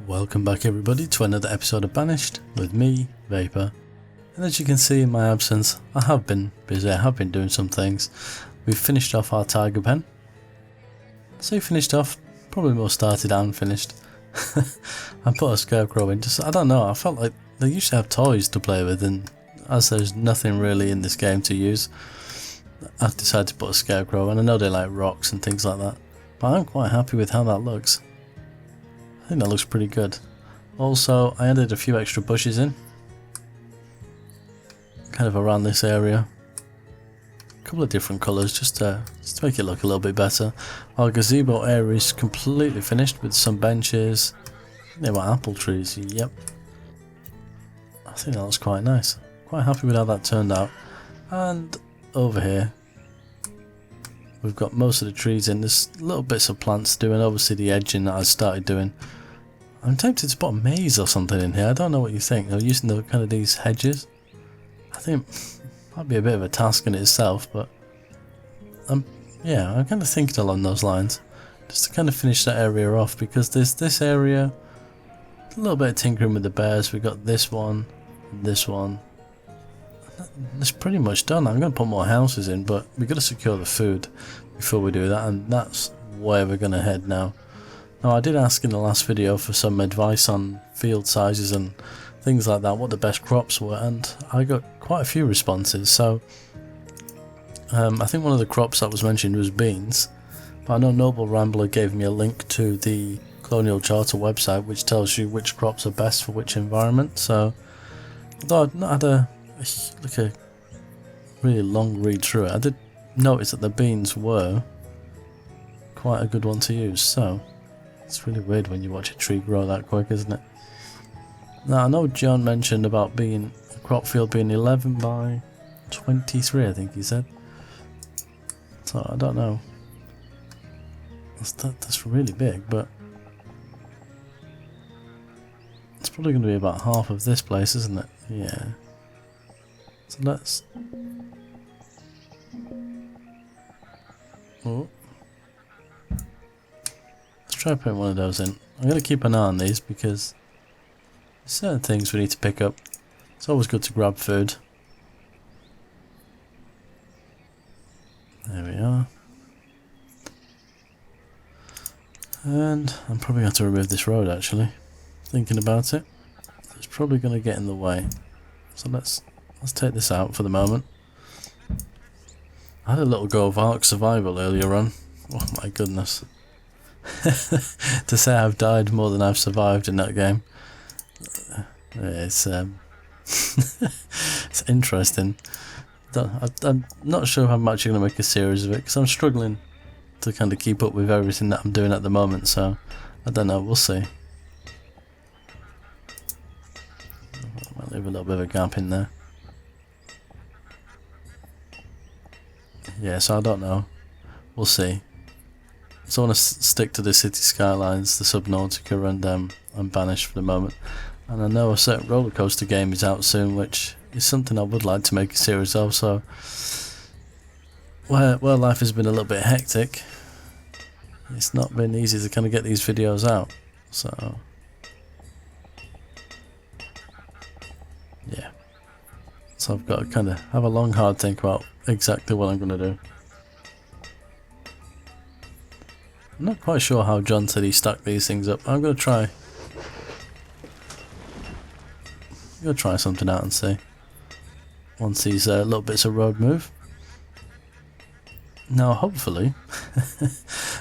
Welcome back everybody to another episode of Banished with me, Vapor. And as you can see in my absence, I have been busy, I have been doing some things. We've finished off our tiger pen. So finished off, probably more started and finished. I put a scarecrow in, I don't know, I felt like they used to have toys to play with, and as there's nothing really in this game to use, I've decided to put a scarecrow, and I know they like rocks and things like that, but I'm quite happy with how that looks. I think that looks pretty good. Also, I added a few extra bushes in, kind of around this area. A couple of different colours just to make it look a little bit better. Our gazebo area is completely finished with some benches. They were apple trees, yep. I think that looks quite nice. Quite happy with how that turned out. And over here, we've got most of the trees in. There's little bits of plants doing, obviously the edging that I started doing. I'm tempted to put a maze or something in here. I don't know what you think. I'm using the kind of these hedges. I think it might be a bit of a task in itself, but yeah, I'm kind of thinking along those lines, just to kind of finish that area off, because there's this area, a little bit of tinkering with the bears. We got this one, and this one. It's pretty much done. I'm going to put more houses in, but we've got to secure the food before we do that, and that's where we're going to head now. Now, I did ask in the last video for some advice on field sizes and things like that, what the best crops were, and I got quite a few responses. So I think one of the crops that was mentioned was beans, but I know Noble Rambler gave me a link to the Colonial Charter website, which tells you which crops are best for which environment. So although I've not had a really long read through it, I did notice that the beans were quite a good one to use. So it's really weird when you watch a tree grow that quick, isn't it? Now I know John mentioned about being a crop field being 11 by 23, I think he said. So I don't know. That's really big, but it's probably going to be about half of this place, isn't it? Yeah. So let's... Oh. Let's try putting one of those in. I'm going to keep an eye on these because there's certain things we need to pick up. It's always good to grab food. There we are. And I'm probably going to have to remove this road actually. Thinking about it. It's probably going to get in the way. So let's take this out for the moment. I had a little go of Ark Survival earlier on. Oh my goodness. To say I've died more than I've survived in that game. It's it's interesting. I'm not sure if I'm actually going to make a series of it, because I'm struggling to kind of keep up with everything that I'm doing at the moment, so I don't know, we'll see. I might leave a little bit of a gap in there. Yeah, so I don't know. We'll see. So I want to stick to the City Skylines, the Subnautica, and Banished for the moment. And I know a certain roller coaster game is out soon, which is something I would like to make a series of. So where life has been a little bit hectic, it's not been easy to kind of get these videos out. So yeah. So I've got to kind of have a long hard think about exactly what I'm going to do. I'm not quite sure how John said he stacked these things up. I'm going to try something out and see. Once these little bits of road move. Now hopefully,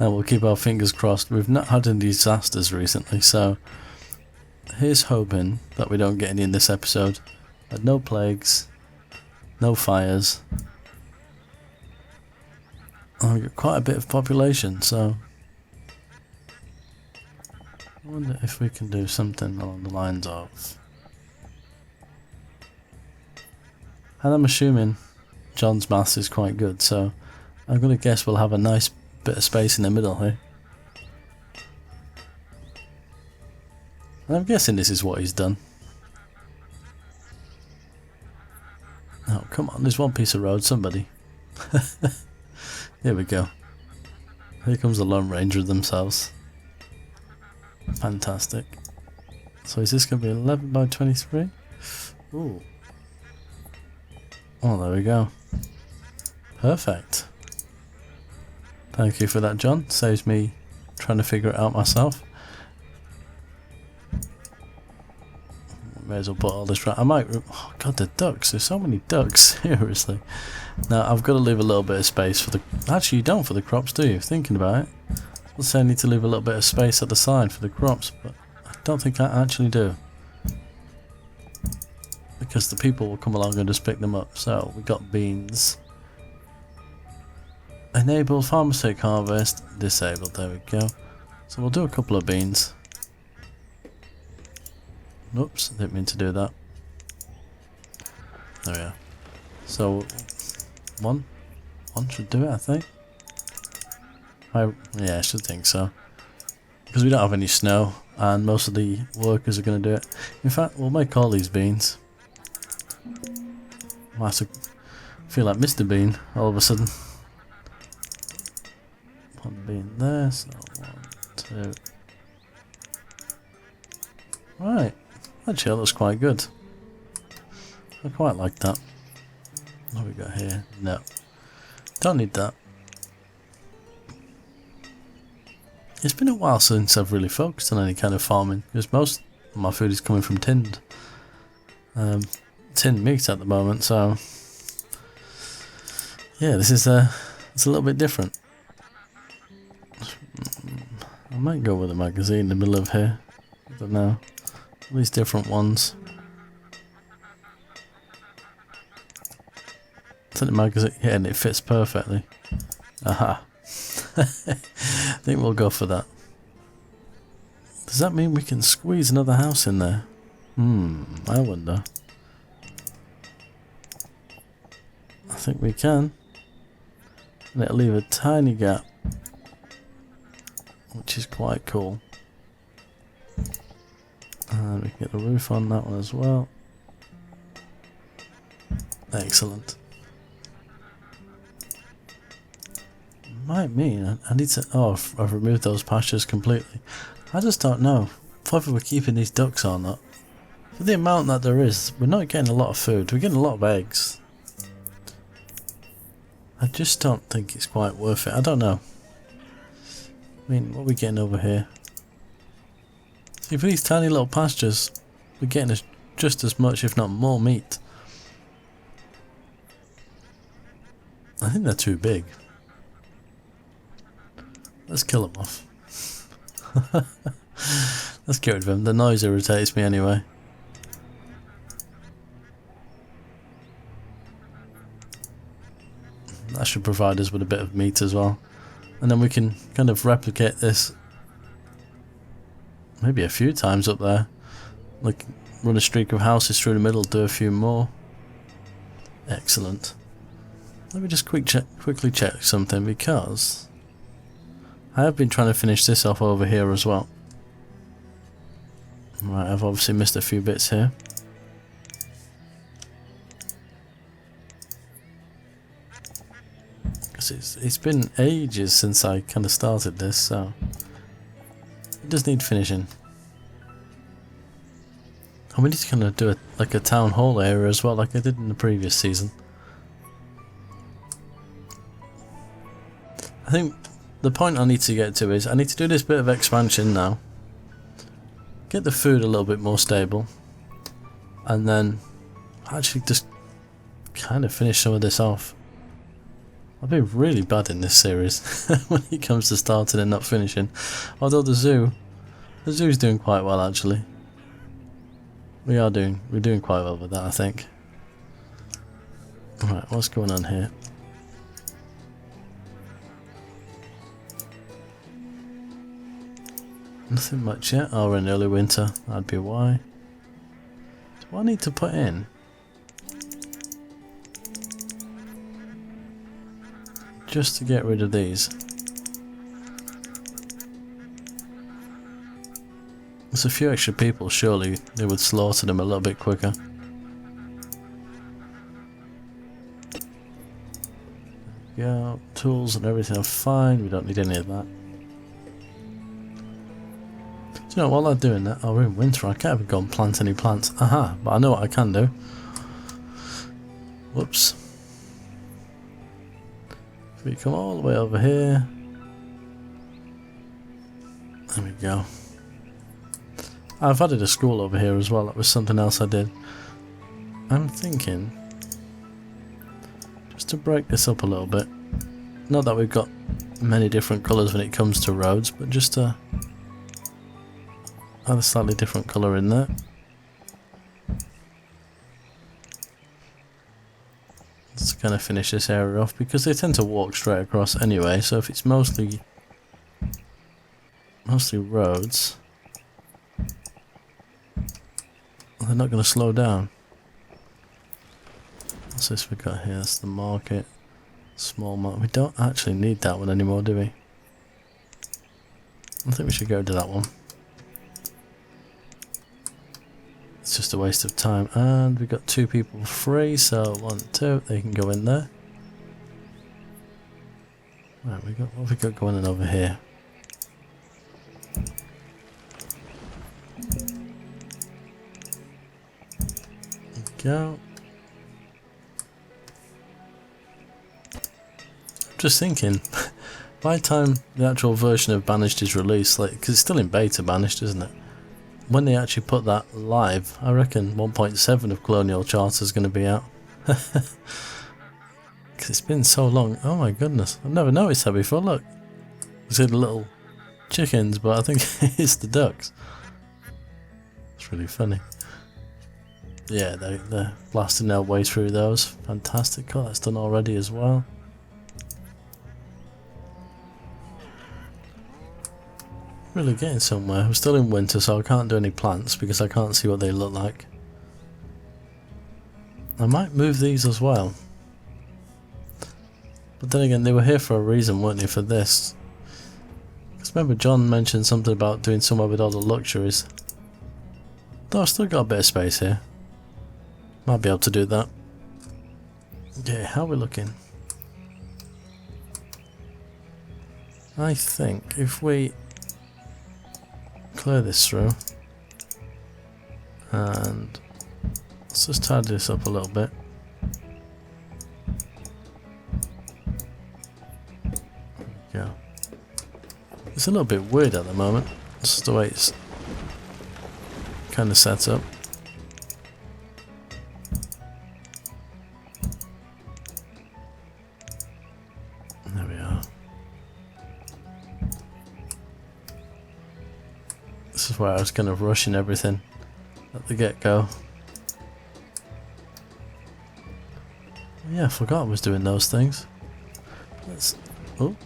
and we'll keep our fingers crossed, we've not had any disasters recently, so here's hoping that we don't get any in this episode. But no plagues, no fires. I've got quite a bit of population, so I wonder if we can do something along the lines of... And I'm assuming John's maths is quite good, so I'm going to guess we'll have a nice bit of space in the middle here. And I'm guessing this is what he's done. Oh, come on, there's one piece of road, somebody. Here we go. Here comes the Lone Ranger themselves. Fantastic. So is this going to be 11 by 23? Ooh. Oh, there we go. Perfect. Thank you for that, John. Saves me trying to figure it out myself. May as well put all this right. I might... Oh god, the ducks. There's so many ducks. Seriously. Now, I've got to leave a little bit of space for the... Actually, you don't for the crops, do you? Thinking about it. I'll say I need to leave a little bit of space at the side for the crops, but I don't think I actually do. Because the people will come along and just pick them up. So, we got beans. Enable farm mistake harvest. Disabled. There we go. So, we'll do a couple of beans. Oops, I didn't mean to do that. There we are. So, one should do it, I think. Yeah, I should think so. Because we don't have any snow, and most of the workers are going to do it. In fact, we'll make all these beans. I have to feel like Mr. Bean all of a sudden. One bean there, so 1, 2. Right. Actually, that looks quite good. I quite like that. What have we got here? No. Don't need that. It's been a while since I've really focused on any kind of farming, because most of my food is coming from tinned meat at the moment, so yeah, this is it's a little bit different. I might go with a magazine in the middle of here. I don't know. All these different ones. I think the magazine, yeah, and it fits perfectly. Aha. I think we'll go for that. Does that mean we can squeeze another house in there? I wonder. I think we can. And it'll leave a tiny gap, which is quite cool. And we can get the roof on that one as well. Excellent. Might mean I need to... Oh, I've removed those pastures completely. I just don't know whether we're keeping these ducks or not. For the amount that there is, we're not getting a lot of food. We're getting a lot of eggs. I just don't think it's quite worth it. I don't know. I mean, what are we getting over here? See, for these tiny little pastures, we're getting just as much, if not more, meat. I think they're too big. Let's kill them off. Let's get rid of them. The noise irritates me anyway. That should provide us with a bit of meat as well. And then we can kind of replicate this maybe a few times up there. Like, run a streak of houses through the middle, do a few more. Excellent. Let me just quickly check something, because I have been trying to finish this off over here as well. Right, I've obviously missed a few bits here. Because it's been ages since I kind of started this, so it does need finishing. And we need to kind of do like a town hall area as well, like I did in the previous season. I think the point I need to get to is I need to do this bit of expansion now. Get the food a little bit more stable. And then actually just kind of finish some of this off. I've been really bad in this series when it comes to starting and not finishing. Although the zoo's doing quite well actually. We're doing quite well with that, I think. Right, what's going on here? Nothing much yet. Oh, we're in early winter. That'd be why. Do I need to put in? Just to get rid of these. There's a few extra people, surely they would slaughter them a little bit quicker. Yeah, tools and everything are fine, we don't need any of that. you know, while I'm doing that, oh, we're in winter, I can't even go and plant any plants. Aha, but I know what I can do. Whoops. If we come all the way over here. There we go. I've added a school over here as well, that was something else I did. I'm thinking, just to break this up a little bit, not that we've got many different colours when it comes to roads, but just to add a slightly different colour in there. Let's kind of finish this area off, because they tend to walk straight across anyway, so if it's mostly roads, they're not going to slow down. What's this we got here? That's the market. Small market. We don't actually need that one anymore, do we? I think we should go to that one. It's just a waste of time. And we've got 2 people free, so 1, 2, they can go in there. Right, what have we got going on over here? There we go. Just thinking, by the time the actual version of Banished is released, like, because it's still in beta, Banished, isn't it? When they actually put that live, I reckon 1.7 of Colonial Charter is going to be out. Because it's been so long. Oh my goodness, I've never noticed that before. Look, you see the little chickens, but I think it's the ducks. It's really funny. Yeah, they're blasting their way through those. Fantastic. Oh, that's done already as well. Really getting somewhere. I'm still in winter, so I can't do any plants because I can't see what they look like. I might move these as well. But then again, they were here for a reason, weren't they, for this? Because remember John mentioned something about doing somewhere with all the luxuries. Though I've still got a bit of space here. Might be able to do that. Okay, how are we looking? I think if we clear this through and let's just tidy this up a little bit. There we go. It's a little bit weird at the moment. It's just the way it's kind of set up. There we are. This is where I was kind of rushing everything at the get-go. Yeah, I forgot I was doing those things. Oh,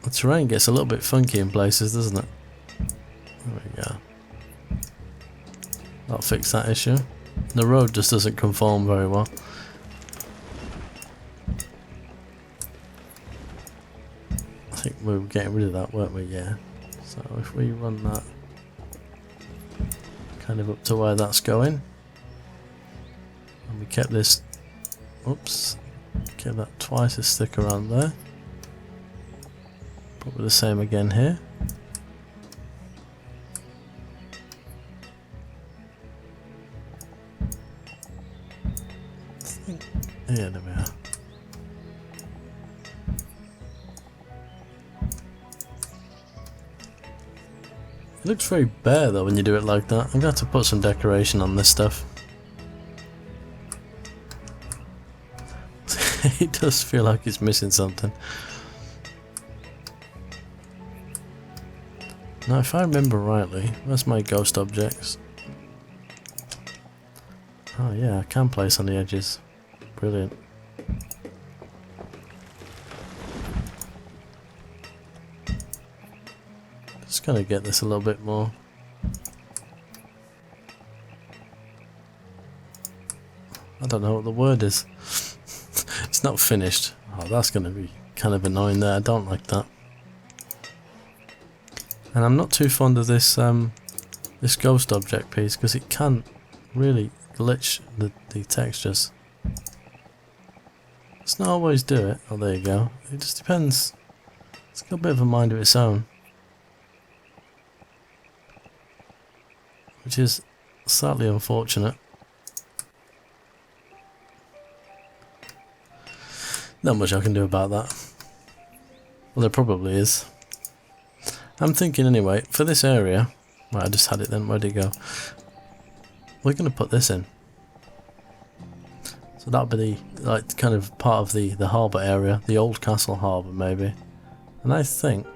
the terrain gets a little bit funky in places, doesn't it? There we go. That'll fix that issue. The road just doesn't conform very well. I think we were getting rid of that, weren't we? Yeah. So if we run that kind of up to where that's going, and we kept this, oops, kept that twice as thick around there. Probably the same again here. Yeah, there we are. It looks very bare though when you do it like that. I'm going to have to put some decoration on this stuff. It does feel like it's missing something. Now if I remember rightly, where's my ghost objects? Oh yeah, I can place on the edges. Brilliant. Just gonna get this a little bit more. I don't know what the word is. It's not finished. Oh, that's gonna be kind of annoying there. I don't like that. And I'm not too fond of this this ghost object piece because it can really glitch the textures. Let's not always do it. Oh, there you go. It just depends. It's got a bit of a mind of its own. which is slightly unfortunate. Not much I can do about that. Well, there probably is. I'm thinking anyway, for this area, well, I just had it then, where'd it go? We're going to put this in. So that'll be the, like, kind of part of the harbour area, the old castle harbour maybe. And I think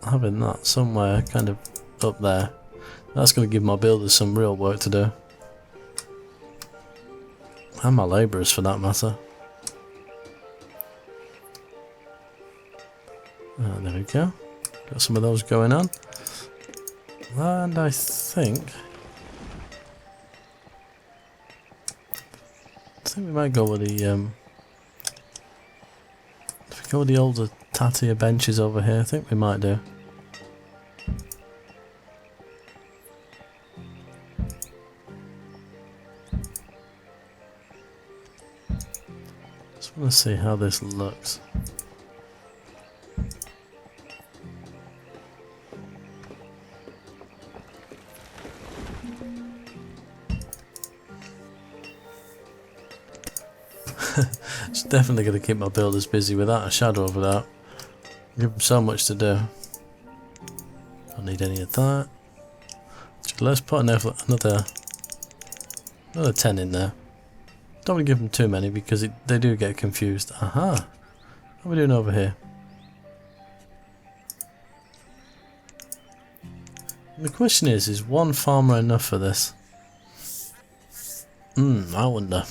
having that somewhere kind of up there, that's going to give my builders some real work to do. And my labourers for that matter. There we go. Got some of those going on. And I think we might go with the if we go with the older tattier benches over here, I think we might do. Just want to see how this looks. It's definitely going to keep my builders busy without a shadow of a doubt. Give them so much to do. Don't need any of that. Let's put another 10 in there. Don't want to give them too many because they do get confused. Aha! What are we doing over here? And the question is one farmer enough for this? I wonder.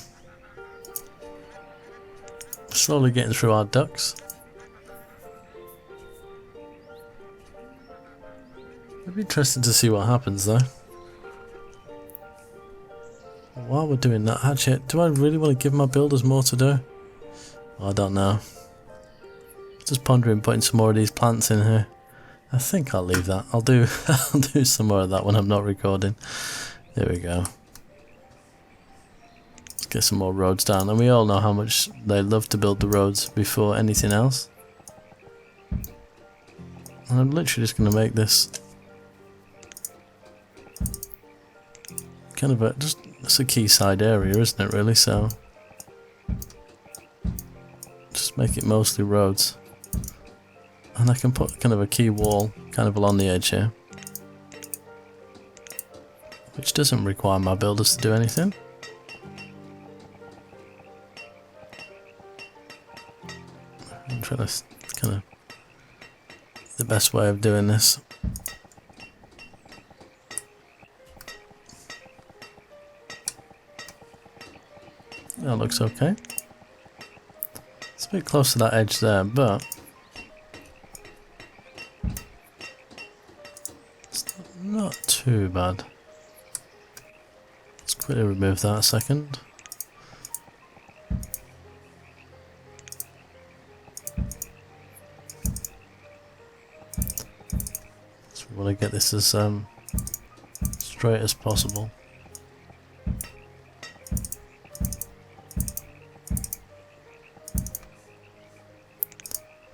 Slowly getting through our ducks. It'd be interesting to see what happens though. While we're doing that, actually, do I really want to give my builders more to do? Well, I don't know. Just pondering putting some more of these plants in here. I think I'll leave that. I'll do some more of that when I'm not recording. There we go. Get some more roads down, and we all know how much they love to build the roads before anything else. And I'm literally just going to make this kind of it's a quayside area, isn't it really? So just make it mostly roads, and I can put kind of a quay wall kind of along the edge here, which doesn't require my builders to do anything. I'm trying to kind of the best way of doing this. That looks okay. It's a bit close to that edge there, but it's not too bad. Let's quickly remove that a second. We want to get this as straight as possible.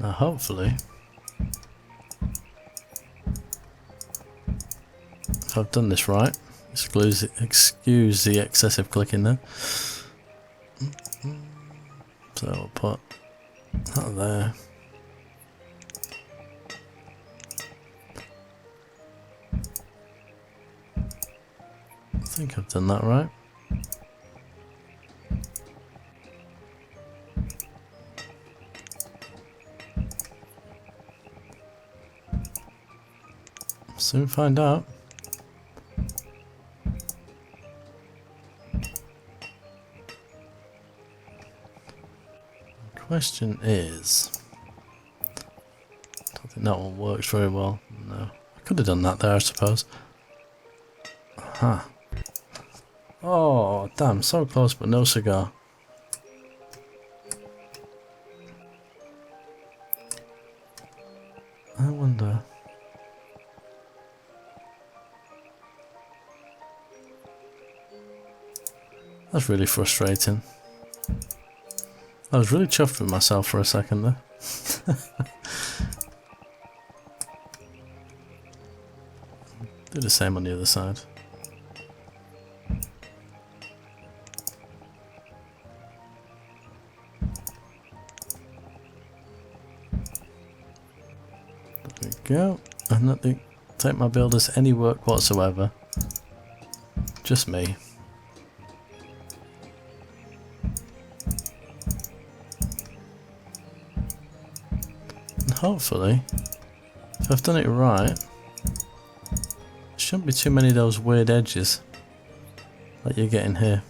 Now hopefully, if I've done this right, excuse the excessive clicking there. So we'll put that there. I think I've done that right. Soon find out. The question is, I don't think that one works very well. No, I could have done that there, I suppose. Aha. Oh, damn, so close but no cigar. I wonder. That's really frustrating. I was really chuffed with myself for a second there. Do the same on the other side. There we go. And that didn't take my builders any work whatsoever. Just me. And hopefully, if I've done it right, there shouldn't be too many of those weird edges that you're getting here.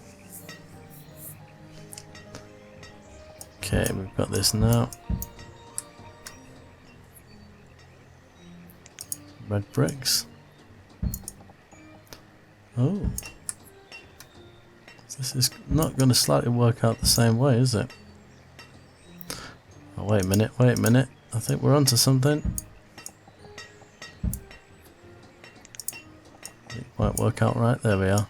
Okay, we've got this now. Red bricks. Oh. This is not going to slightly work out the same way, is it? Oh, wait a minute, wait a minute. I think we're onto something. It won't work out right. There we are.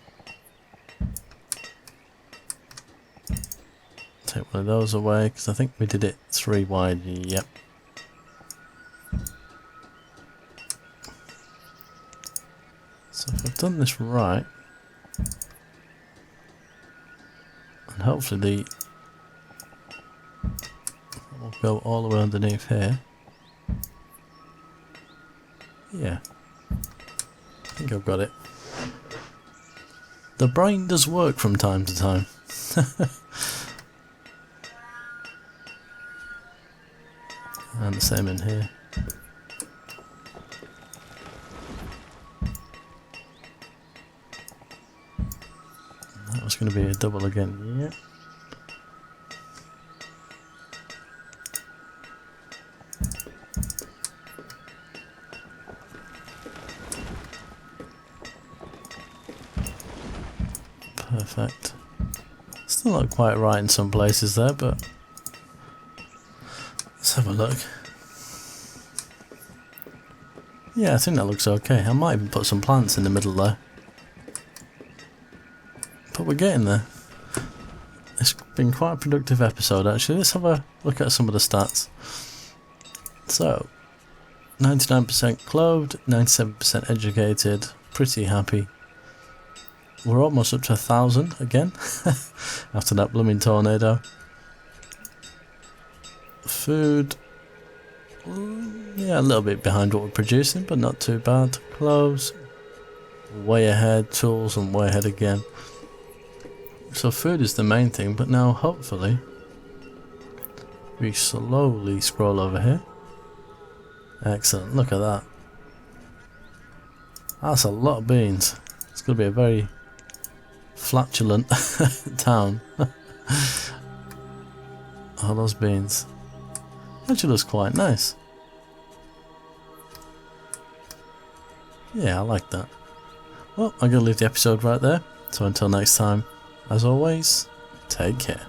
Take one of those away, because I think we did it 3 wide. Yep. So if I've done this right, and hopefully will go all the way underneath here. Yeah, I think I've got it. The brain does work from time to time. And the same in here. That was going to be a double again, yeah. Perfect. Still not quite right in some places there, but let's have a look. Yeah, I think that looks okay. I might even put some plants in the middle there. But we're getting there. It's been quite a productive episode actually. Let's have a look at some of the stats. So, 99% clothed, 97% educated, pretty happy. We're almost up to 1,000 again, after that blooming tornado. Food, yeah, a little bit behind what we're producing, but not too bad. Clothes, way ahead. Tools, and way ahead again. So food is the main thing, but now hopefully we slowly scroll over here. Excellent, look at that. That's a lot of beans. It's going to be a very flatulent town. All those beans. Actually looks quite nice. Yeah, I like that. Well, I'm going to leave the episode right there. So until next time, as always, take care.